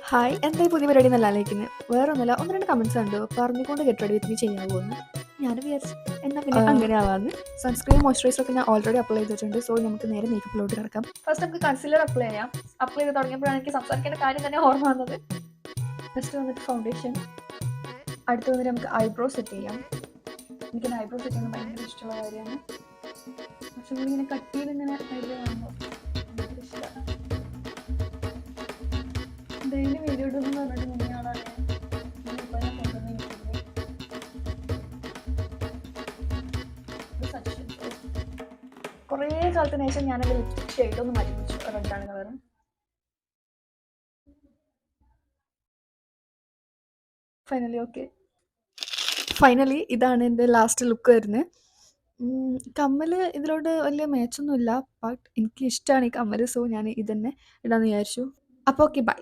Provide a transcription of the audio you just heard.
hi എന്തായി പുതിയ പരിപാടി എന്നല്ല ആലോചിക്കുന്നത് വേറൊന്നുമല്ല ഒന്ന് രണ്ട് കമൻസ് കണ്ടു പറഞ്ഞുകൊണ്ട് ഗെറ്റ് റെഡി വിത്ത് മീ ചെയ്യാൻ പോകുന്നു ഞാൻ വിചാരിച്ചു എന്നാൽ പിന്നെ അങ്ങനെ ആവാന്ന് സൺസ്ക്രീൻ മോയ്സ്ചറൈസർ ഒക്കെ ഞാൻ ഓൾറെഡി അപ്ലൈ ചെയ്തിട്ടുണ്ട് സോ നമുക്ക് നേരെ മേക്കപ്പിലോട്ട് കിടക്കാം ഫസ്റ്റ് നമുക്ക് കൺസീലർ അപ്ലൈ ചെയ്യാം അപ്ലൈ ചെയ്ത് തുടങ്ങിയപ്പോഴാണ് എനിക്ക് സംസാരിക്കേണ്ട കാര്യം തന്നെ ഓർമ്മ വന്നത് ഫസ്റ്റ് വന്നിട്ട് ഫൗണ്ടേഷൻ അടുത്ത് വന്നിട്ട് നമുക്ക് ഐബ്രോ സെറ്റ് ചെയ്യാം എനിക്ക് ഐബ്രോ സെറ്റ് ചെയ്യുന്നത് ഭയങ്കര ഇഷ്ടമുള്ള കാര്യമാണ് പക്ഷെ ഇങ്ങനെ കട്ട് ചെയ്ത് ഇങ്ങനെ ഐബ്രോ കാണുമ്പോൾ ഭയങ്കര ഇഷ്ടമാണ് ഡെയിലി വീഡിയോ ഇടുന്നു പറഞ്ഞിട്ട് മുന്നെയാളാണ് ഇനിയിപ്പോൾ ഞാൻ കൊണ്ടുവന്നിരിക്കുന്നത് കുറേ കാലത്തിന് ശേഷം ഞാനത് ലിപ്സ്റ്റിക് ഷെയ്ഡ് ഒന്ന് മാറ്റി വെച്ചു റെഡാണ് കളർ ഫൈനലി ഇതാണ് എൻ്റെ ലാസ്റ്റ് ലുക്ക് വരുന്നത് കമ്മൽ ഇതിലോട്ട് വലിയ മാച്ചൊന്നുമില്ല ബട്ട് എനിക്ക് ഇഷ്ടമാണ് ഈ കമ്മൽ സോ ഞാൻ ഇതന്നെ ഇടാന്ന് വിചാരിച്ചു അപ്പോൾ ഓക്കെ ബൈ